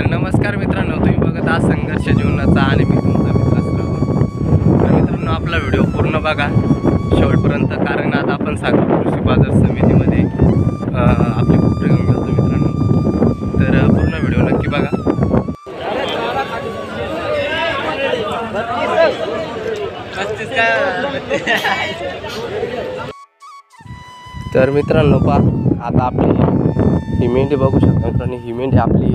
नमस्कार मित्रांनो, तुम्ही बघत आहात संघर्ष जीवनाचा आणि मी तुमचा मित्र श्रावण. तर मित्रांनो, आपला व्हिडिओ पूर्ण बघा शेवटपर्यंत, कारण आता आपण साखर कृषी बाजार समितीमध्ये आपली कोपरे घेऊन गेलो मित्रांनो. तर पूर्ण व्हिडिओ नक्की बघा. तर मित्रांनो पहा, आता आपली ही मेंढी बघू शकता मित्रांनो. ही मेंढी आपली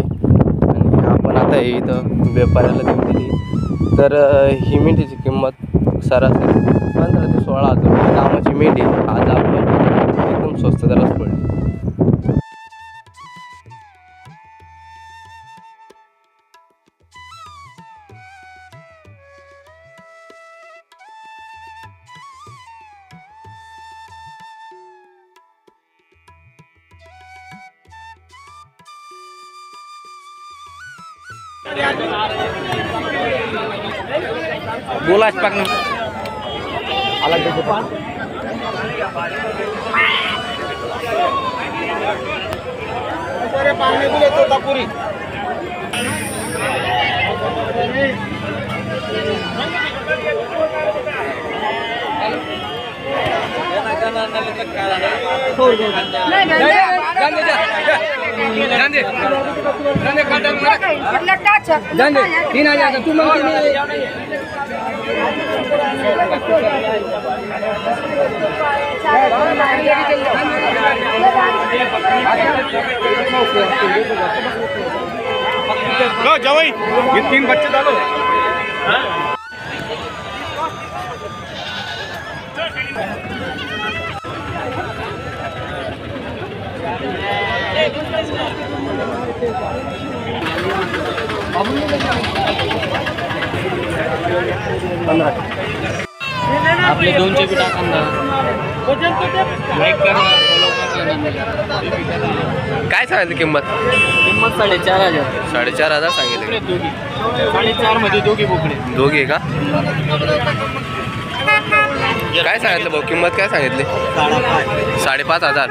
आणि आपण आता इथं व्यापाऱ्याला देऊन दिली. तर ही मेंढीची किंमत सरासरी 15 ते 16 हजार रुपये नावाची मेंढी आज आपण एकदम स्वस्त दरात पडली. बोला पाकना अलग देखो पान अरे पानी बोले तो तापुरी तीन हजार तू जवाई ये 3 बच्चे डालो. आपले 200 बी टाका. काय सांगितलं किंमत? 4,500. 4,500 सांगितले. 4.5 मध्ये दोघी बोकडे. दोघी का? काय सांगितलं भाऊ किंमत? काय सांगितली? 5,500.